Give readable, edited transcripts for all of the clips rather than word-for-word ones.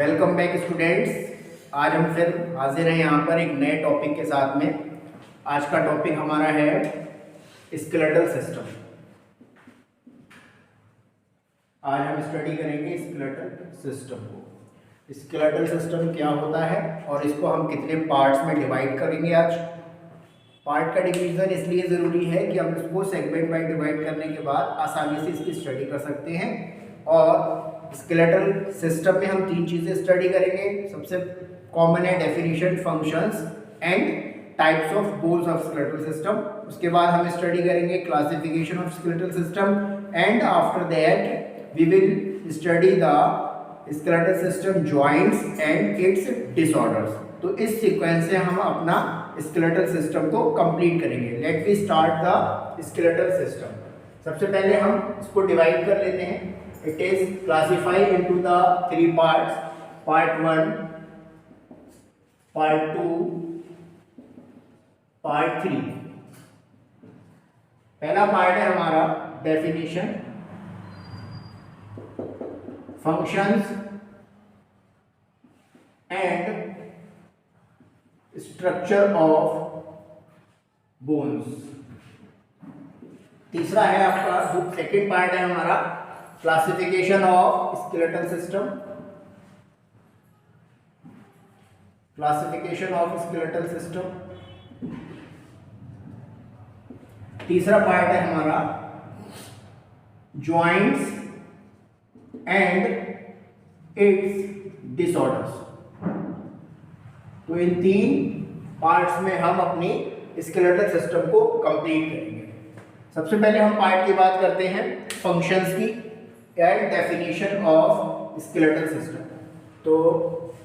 Welcome back students. आज हम फिर हाजिर हैं यहाँ पर एक नए टॉपिक के साथ में। आज का टॉपिक हमारा है स्केलेटल सिस्टम। आज हम स्टडी करेंगे स्केलेटल सिस्टम को। स्केलेटल सिस्टम क्या होता है और इसको हम कितने पार्ट्स में डिवाइड करेंगे। आज पार्ट का डिवीजन इसलिए ज़रूरी है कि हम इसको सेगमेंट बाय डिवाइड करने के बाद आसानी से इसकी स्टडी कर सकते हैं। और स्केलेटल सिस्टम में हम तीन चीज़ें स्टडी करेंगे। सबसे कॉमन है definition, functions and types of bones of skeletal system. उसके बाद हम स्टडी करेंगे classification of skeletal system and after that we will study the skeletal system joints and its disorders. तो इस सीक्वेंस से हम अपना स्केलेटल सिस्टम को कंप्लीट करेंगे। Let we start the skeletal system. सबसे पहले हम इसको डिवाइड कर लेते हैं। It is classified into the three parts: part 1, part 2, part 3। पहला पार्ट है हमारा definition, functions and structure of bones. तीसरा है आपका जो सेकेंड पार्ट है हमारा classification of skeletal system, classification of skeletal system. तीसरा पार्ट है हमारा जॉइंट्स एंड इट्स डिसऑर्डर्स। तो इन तीन पार्ट्स में हम अपनी स्केलेटल सिस्टम को कंप्लीट करेंगे। सबसे पहले हम पार्ट की बात करते हैं फंक्शंस की and definition of skeletal system. तो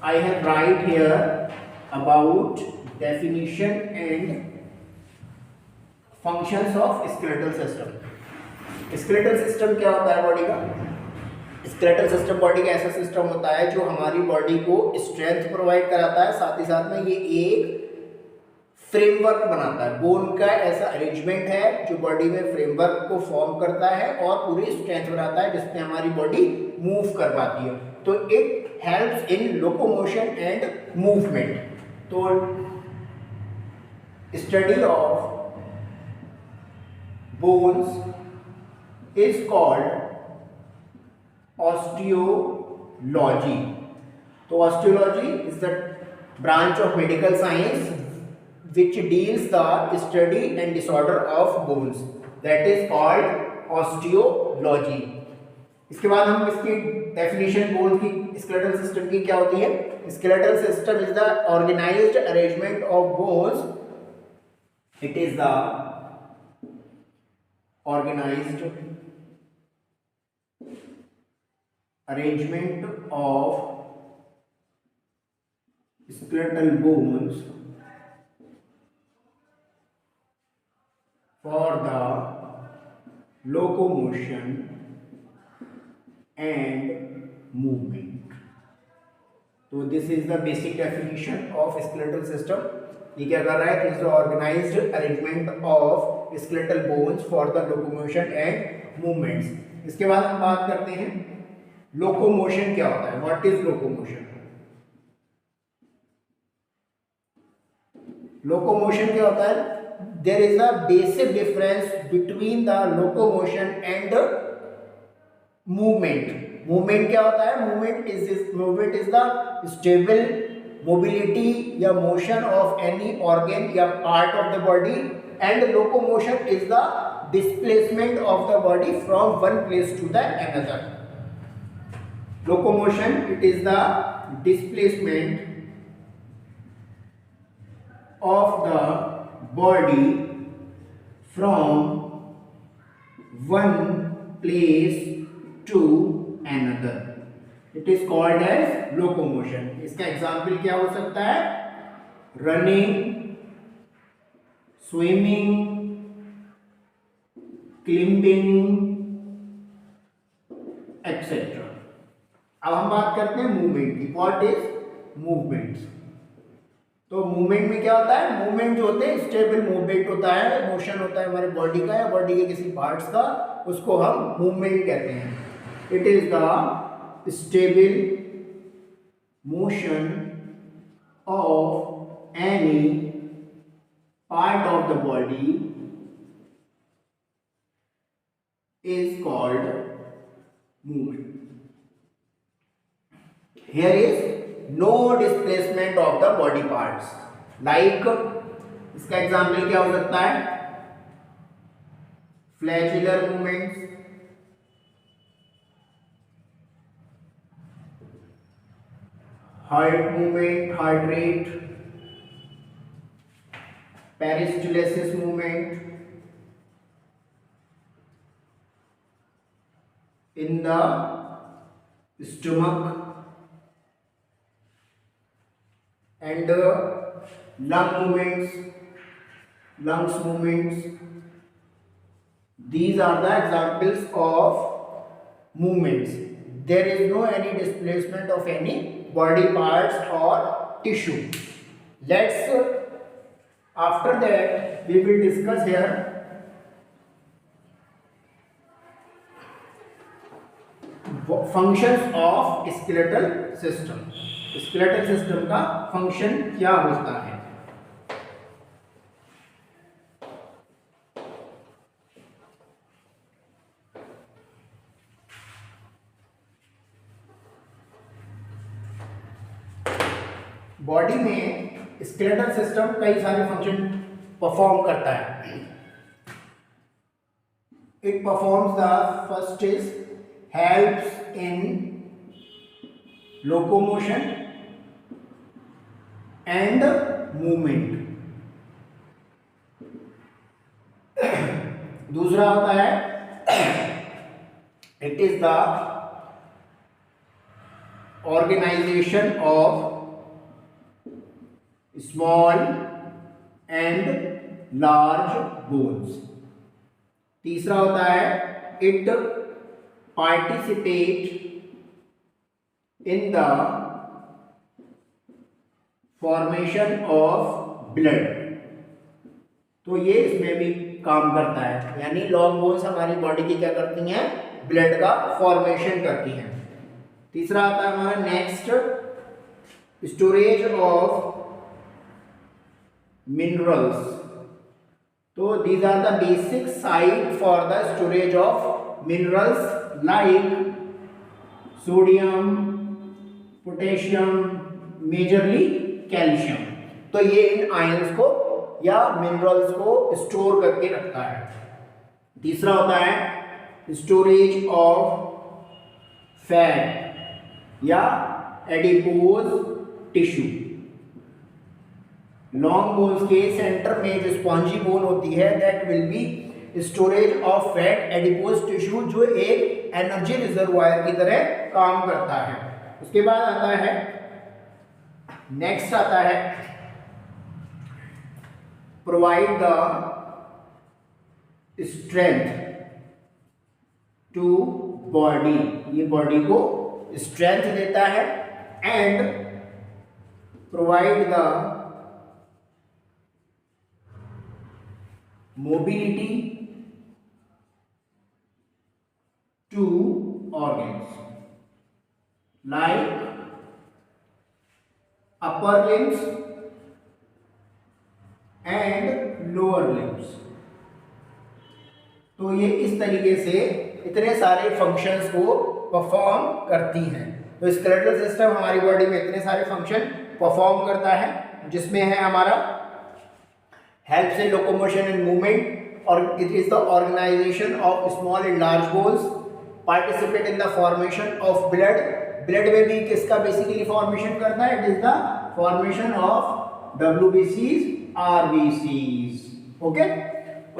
I have write here about definition and functions of skeletal system. Skeletal system क्या होता है बॉडी का? स्केलेटल सिस्टम बॉडी का ऐसा सिस्टम होता है जो हमारी बॉडी को स्ट्रेंथ प्रोवाइड कराता है, साथ ही साथ में ये एक फ्रेमवर्क बनाता है। बोन का ऐसा अरेंजमेंट है जो बॉडी में फ्रेमवर्क को फॉर्म करता है और पूरी स्ट्रेंथ बनाता है जिसमें हमारी बॉडी मूव कर पाती है। तो it helps in locomotion and movement. तो study of bones is called osteology. तो osteology is the branch of medical science which deals the study and disorder of bones, that is called osteology। इसके बाद हम इसकी definition bone की skeletal system की क्या होती है। Skeletal system is the organized arrangement of bones. It is the organized arrangement of skeletal bones for the locomotion and movement। तो this is the basic definition of skeletal system. ये क्या कर रहा है? Is the organized arrangement of skeletal bones for the locomotion and movements. इसके बाद हम बात करते हैं लोकोमोशन क्या होता है। What is locomotion? लोकोमोशन क्या होता है? There is a basic difference between the locomotion and movement। Movement क्या होता है? Movement is the stable mobility या motion of any organ या part of the body, and locomotion is the displacement of the body from one place to the another। Locomotion, it is the displacement of the body from one place to another। It is called as locomotion। इसका example क्या हो सकता है? Running, swimming, climbing etcetera. अब हम बात करते हैं मूवमेंट की। What is movement? तो मूवमेंट में क्या होता है? मूवमेंट जो होते हैं स्टेबल मूवमेंट होता है, मोशन होता है हमारे बॉडी का या बॉडी के किसी पार्ट्स का, उसको हम मूवमेंट कहते हैं। It is the stable motion of any part of the body is called movement. Here is no displacement of the body parts. Like इसका एग्जाम्पल क्या हो सकता है? Flagellar movements, heart movement, heart rate, peristalsis movement in the stomach, and lungs movements. These are the examples of movements. There is no any displacement of any body parts or tissue. After that we will discuss here functions of skeletal system. Skeletal system का function क्या होता है? Body में skeletal system कई सारे function perform करता है. It performs the first is helps in locomotion and movement. दूसरा होता है it is the organization of small and large bones. तीसरा होता है it participate in the formation of blood. तो ये इसमें भी काम करता है, यानी लॉन्ग बोन्स हमारी बॉडी की क्या करती हैं? ब्लड का फॉर्मेशन करती हैं. तीसरा आता है हमारा नेक्स्ट, स्टोरेज ऑफ मिनरल्स. तो these are the basic site for the storage of minerals like sodium, potassium, majorly calcium. तो ये इन आयंस को या मिनरल्स को स्टोर करके रखता है. तीसरा होता है स्टोरेज ऑफ फैट या एडिपोज टिश्यू. लॉन्ग बोन्स के सेंटर में जो स्पॉन्जी बोन होती है that will B storage of fat adipose tissue, जो एक एनर्जी रिजर्वायर की तरह काम करता है. उसके बाद आता है नेक्स्ट आता है provide the strength to body. ये बॉडी को स्ट्रेंथ देता है and provide the mobility to organs like upper limbs and lower limbs. तो ये इस तरीके से इतने सारे फंक्शंस को परफॉर्म करती हैं. तो स्केलेटल सिस्टम हमारी बॉडी में इतने सारे फंक्शन परफॉर्म करता है, जिसमें है हमारा helps in locomotion and movement, or it is the organization of small and large bones, participate in the formation of blood. blood में भी किसका बेसिकली फॉर्मेशन करता है? it is the formation of WBCs, RBCs. Okay.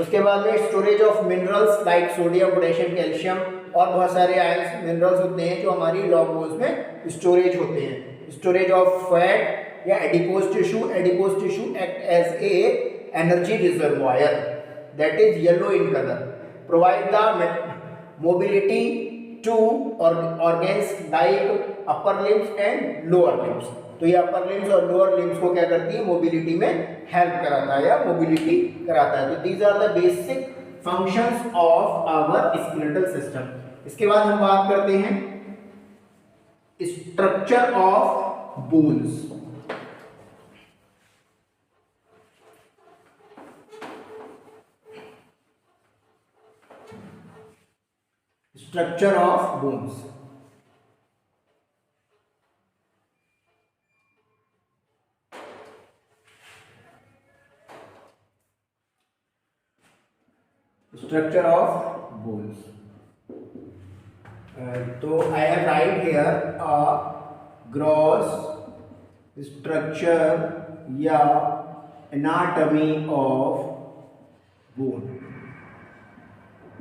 उसके बाद में storage of minerals like sodium, potassium, calcium और बहुत सारे आयंस मिनरल्स होते हैं जो हमारी लॉन्ग बोन्स में स्टोरेज होते हैं. स्टोरेज ऑफ फैट या adipose tissue. Adipose tissue act as a energy reservoir that is yellow in color. Provide the mobility to organs like upper limbs and lower limbs. तो ये upper limbs और lower limbs को क्या करती है? Mobility में help कराता है या मोबिलिटी कराता है. तो these are the basic functions of our skeletal system. इसके बाद हम बात करते हैं structure of bones. Structure of bones. Structure of bones. So I have write here a gross structure या anatomy of bone.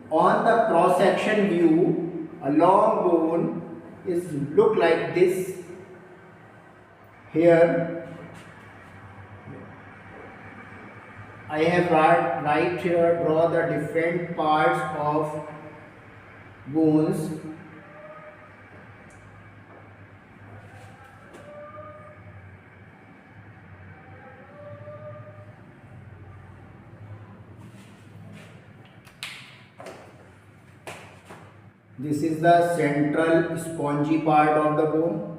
On the cross section view, a long bone is look like this. Here I have right here draw the different parts of bones. This is the central spongy part of the bone.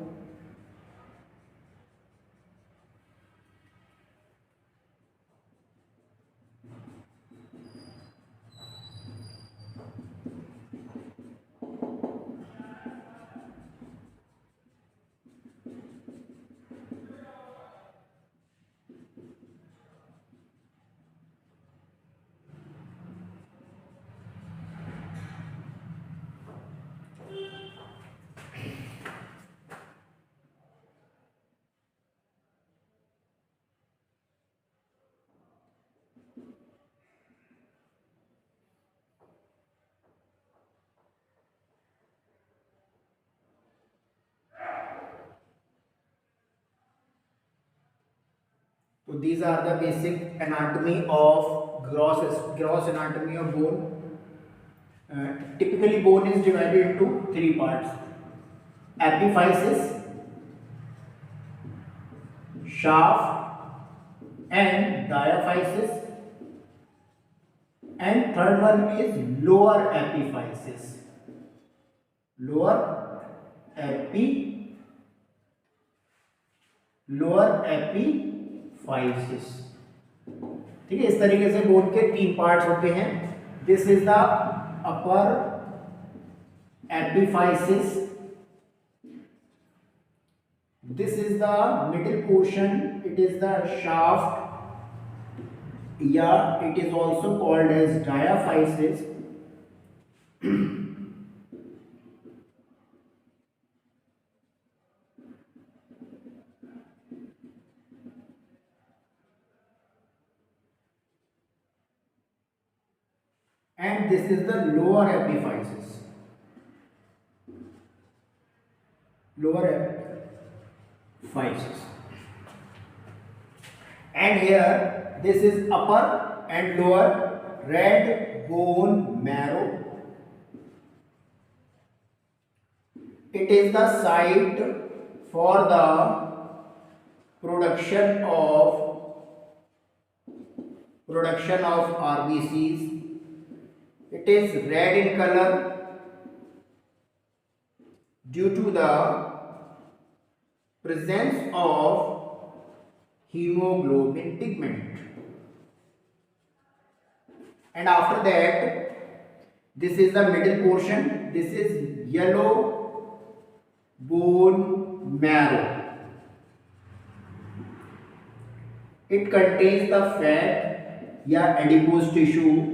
So these are the basic anatomy of gross anatomy of bone. Typically bone is divided into three parts: epiphysis, shaft, and diaphysis. And third one is lower epiphysis. Lower epiphysis. ठीक है, इस तरीके से bone के तीन parts होते हैं. This is the upper epiphysis. This is the middle portion. It is the shaft. Yeah, it is also called as diaphysis. And this is the lower epiphysis. Lower epiphysis. And here this is upper and lower red bone marrow. It is the site for the production of RBCs. It is red in color due to the presence of hemoglobin pigment. And after that, this is the middle portion. This is yellow bone marrow. It contains the fat या adipose tissue.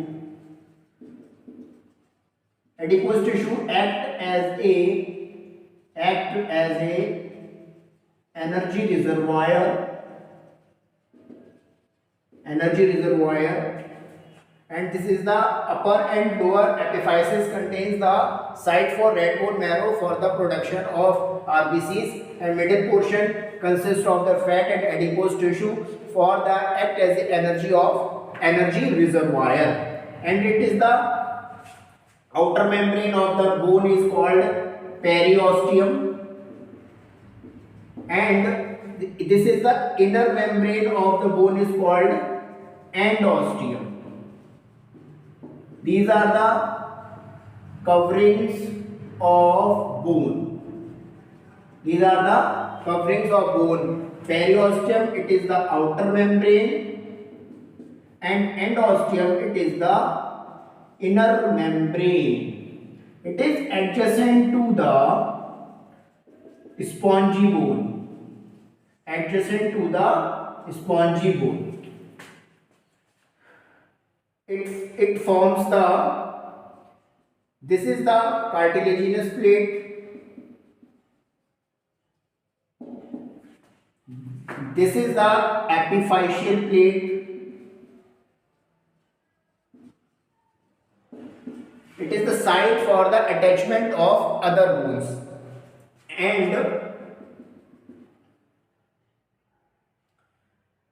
Adipose tissue act as a energy reservoir. And this is the upper and lower epiphysis contains the site for red bone marrow for the production of RBCs, and middle portion consists of the fat and adipose tissue for the act as the energy reservoir. And it is the outer membrane of the bone is called periosteum, and this is the inner membrane of the bone is called endosteum. These are the coverings of bone. These are the coverings of bone. Periosteum, it is the outer membrane, and endosteum, it is the inner membrane. It is adjacent to the spongy bone. Adjacent to the spongy bone. It forms the, this is the cartilaginous plate, this is the epiphyseal plate, it is the site for the attachment of other bones, and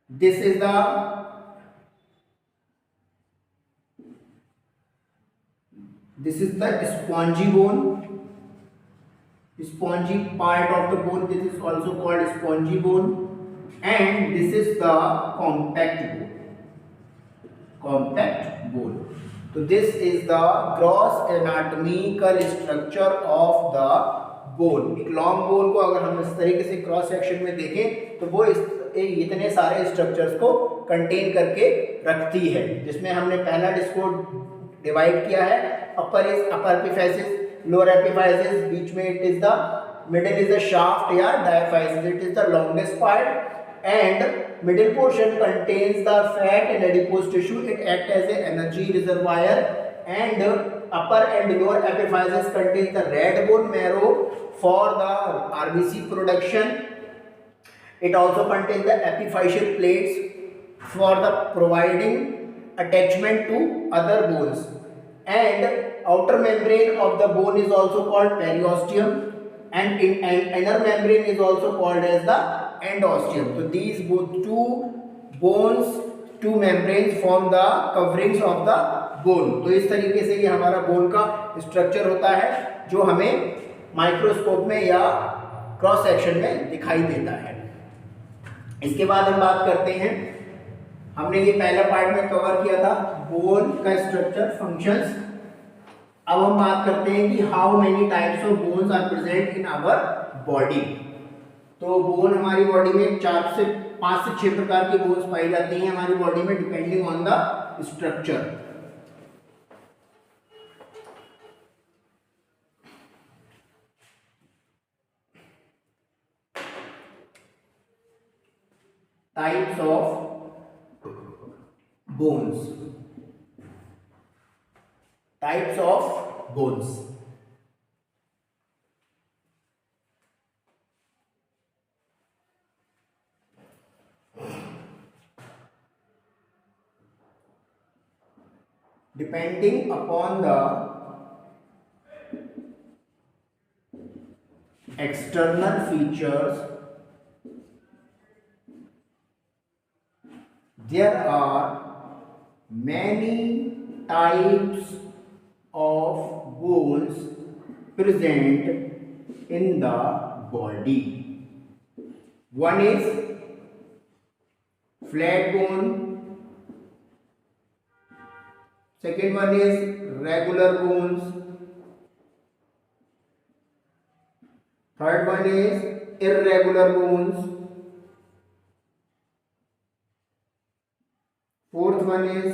this is the spongy bone, spongy part of the bone. This is also called spongy bone, and this is the compact bone. So this is the gross anatomical structure of the bone. एक long bone को अगर हम इस तरीके से cross section में देखें तो वो इतने सारे स्ट्रक्चर्स को कंटेन करके रखती है, जिसमें हमने पहला इसको डिवाइड किया है। Upper is upper epiphysis, lower epiphysis, बीच में it is the middle is the shaft या diaphysis, it is the longest part, and middle portion contains the fat and adipose tissue. It acts as a energy reservoir, and upper and lower epiphysis contains the red bone marrow for the RBC production. It also contains the epiphyseal plates for the providing attachment to other bones, and outer membrane of the bone is also called periosteum, and inner membrane is also called as the endosteum. So these two bones, two membranes form the coverings of the bone. तो इस तरीके से ये हमारा bone का structure होता है जो हमें माइक्रोस्कोप में या क्रॉस सेक्शन में दिखाई देता है। इसके बाद हम बात करते हैं, हमने ये पहला पार्ट में कवर किया था बोन का स्ट्रक्चर, फंक्शंस। अब हम बात करते हैं कि how many types of bones are present in our body. तो बोन हमारी बॉडी में 5 से 6 प्रकार की बोन्स पाई जाती हैं हमारी बॉडी में, depending on the structure. Types of bones, types of bones. Depending upon the external features, there are many types of bones present in the body. One is flat bone, second one is regular bones, third one is irregular bones, fourth one is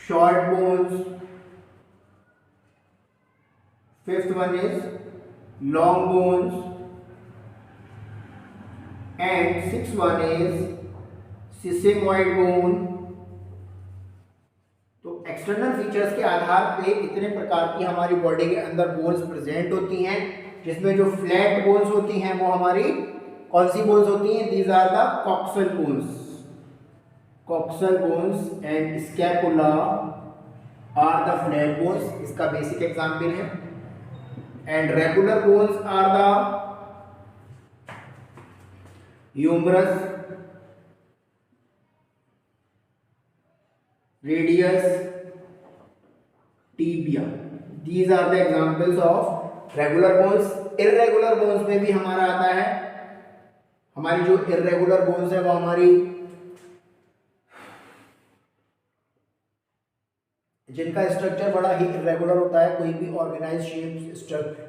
short bones, fifth one is long bones, and sixth one is sesamoid bone. तो external features के आधार पे इतने प्रकार की हमारी body के अंदर bones present होती हैं, जिसमें जो फ्लैट बोन्स होती हैं वो हमारी कौन सी बोन्स होती हैं? These are the coxal bones, coxal bones and scapula are the flat bones, इसका बेसिक एग्जाम्पल है। And regular bones are the humerus, radius, tibia, these are the examples of regular bones. Irregular bones में भी हमारा आता है, हमारी जो irregular bones है वो हमारी जिनका स्ट्रक्चर बड़ा ही इरेगुलर होता है, कोई भी ऑर्गेनाइज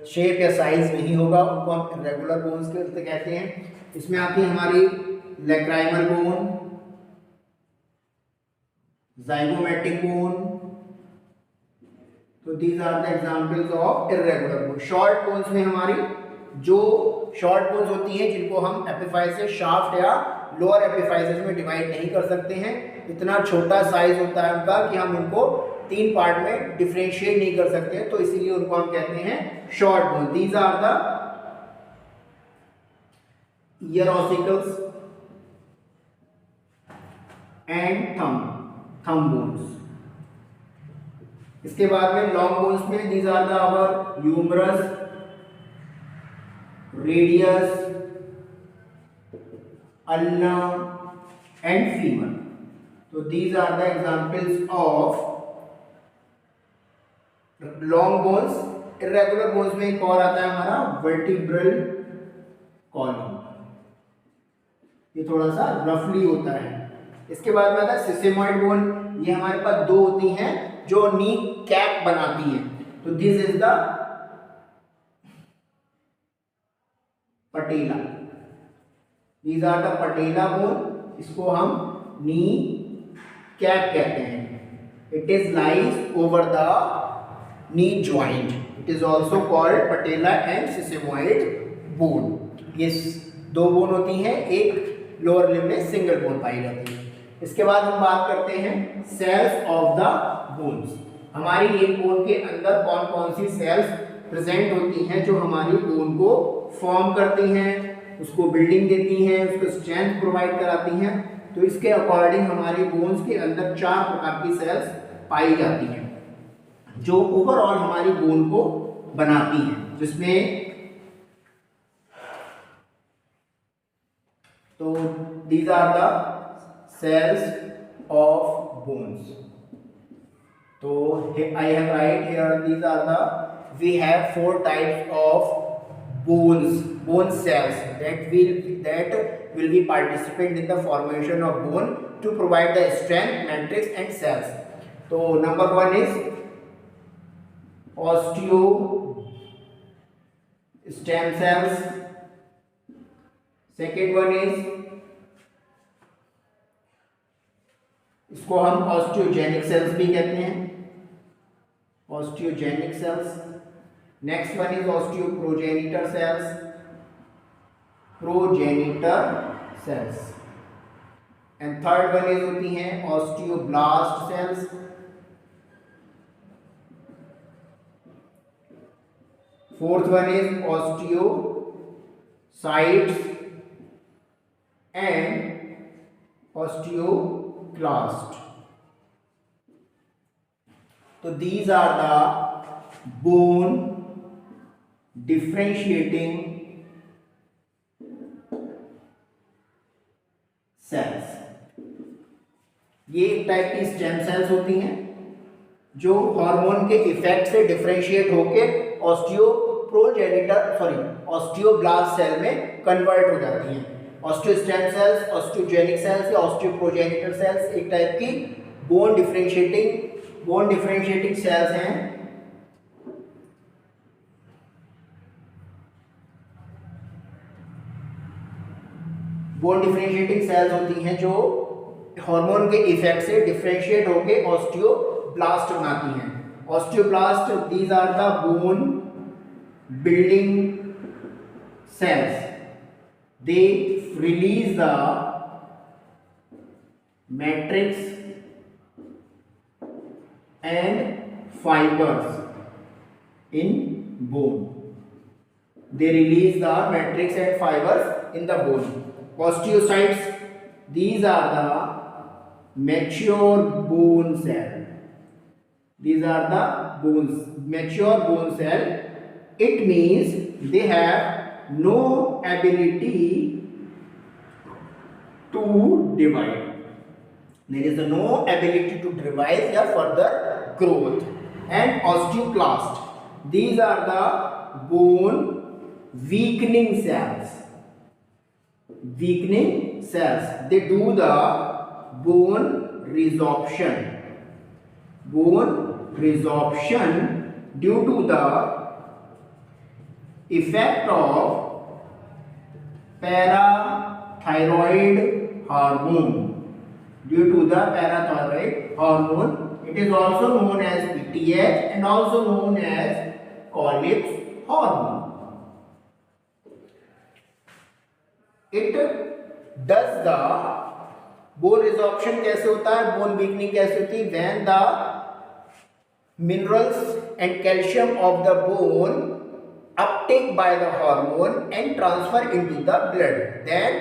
शेप या साइज नहीं होगा, उनको हम इरेगुलर बोन्स के कहते हैं। इसमें आती है हमारी लैक्राइमल बोन, zygomatic bone, तो these are the examples of irregular bone। Short bones में हमारी जो शॉर्ट बोन्स होती हैं जिनको हम एपिफाइसिस शाफ्ट या लोअर एपिफाइसिस में डिवाइड नहीं कर सकते हैं, इतना छोटा साइज होता है उनका कि हम उनको 3 पार्ट में डिफरेंशिएट नहीं कर सकते, तो इसीलिए उनको हम कहते हैं short bone. These are the ear ossicles and thumb bones. इसके बाद में लॉन्ग बोन्स में these are the our humerus, radius, ulna and femur. तो these are the examples of long bones. Irregular bones में एक और आता है हमारा वर्टिब्रल कॉलम, ये थोड़ा सा रफली होता है। इसके बाद में आता है सिसेमॉइड बोन, ये हमारे पास 2 होती हैं जो नी कैप बनाती है। तो this is the patella, these are the patella bone, इसको हम नी कैप कहते हैं। It is lies over the knee joint, it is also called patella and sesamoid bone. ये 2 बोन होती हैं, एक लोअर लिम्ब में सिंगल बोन पाई जाती है। इसके बाद हम बात करते हैं सेल्स ऑफ द बोन्स। हमारी एक बोन के अंदर कौन कौन सी सेल्स प्रेजेंट होती हैं जो हमारी बोन को फॉर्म करती हैं, उसको बिल्डिंग देती हैं, उसको स्ट्रेंथ प्रोवाइड कराती हैं। तो इसके अकॉर्डिंग हमारी बोन्स के अंदर 4 प्रकार की सेल्स पाई जाती हैं जो ओवरऑल हमारी बोन को बनाती हैं, जिसमें तो these are the cells of bones। तो I have write here, these are the, we have 4 types of bone cells that will be participant in the formation of bone to provide the strength, matrix and cells। तो number 1 is osteo stem cells, second one is इसको हम osteogenic cells भी कहते हैं, osteogenic cells. Next one is osteoprogenitor cells, progenitor cells. And third one is होती हैं osteoblast cells, fourth one is osteocytes and osteoclast. तो these are the bone differentiating cells। ये एक टाइप की स्टेम सेल्स होती हैं जो हार्मोन के इफेक्ट से डिफरेंशिएट होके ऑस्टियोब्लास्ट सेल में कन्वर्ट हो जाती हैं। ऑस्टियोस्टेम सेल्स, ऑस्टियोजेनिक सेल्स या ऑस्टियोप्रोजेनिटर सेल्स एक टाइप की बोन डिफरेंशिएटिंग सेल्स हैं। बोन डिफरेंशिएटिंग सेल्स होती हैं जो हार्मोन के इफेक्ट से डिफरेंशिएट होके ऑस्टियोब्लास्ट बनाती हैं। Osteoblast, these are the bone building cells, they release the matrix and fibers in bone, they release the matrix and fibers in the bone। Osteocytes, these are the mature bone cell, these are the mature bone cell। It means they have no ability to divide, there is no ability to divide या further growth। And osteoclast, these are the bone weakening cells, they do the bone resorption resorption due to the effect of parathyroid hormone. Due to the parathyroid hormone, it is also known as PTH and also known as Colles hormone. It does the bone resorption कैसे होता है, bone weakening कैसे होती है, when the minerals and calcium of the bone uptake by the hormone and transfer into the blood, then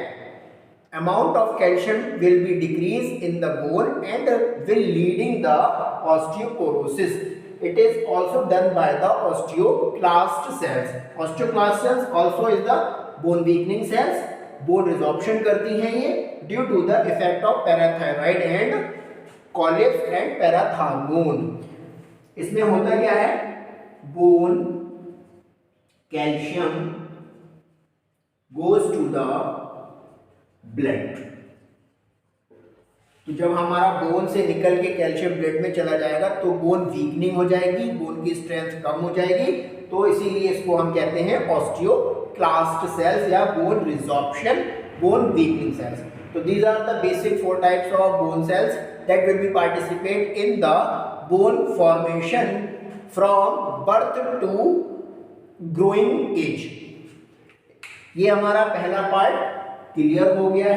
amount of calcium will be decreased in the bone and will leading the osteoporosis. It is also done by the osteoclast cells. Osteoclast cells also is the bone weakening cells. Bone resorption करती हैं ये due to the effect of parathyroid and Colles and parathormone. इसमें होता क्या है, bone calcium goes to the blood. तो जब हमारा बोन से निकल के कैल्शियम ब्लड में चला जाएगा तो बोन वीकनिंग हो जाएगी, बोन की स्ट्रेंथ कम हो जाएगी, तो इसीलिए इसको हम कहते हैं ऑस्टियोक्लास्ट सेल्स या bone resorption, bone weakening cells. तो these are the basic 4 types of bone cells that will be participate in the bone formation from birth to growing age. ये हमारा पहला पार्ट क्लियर हो गया है.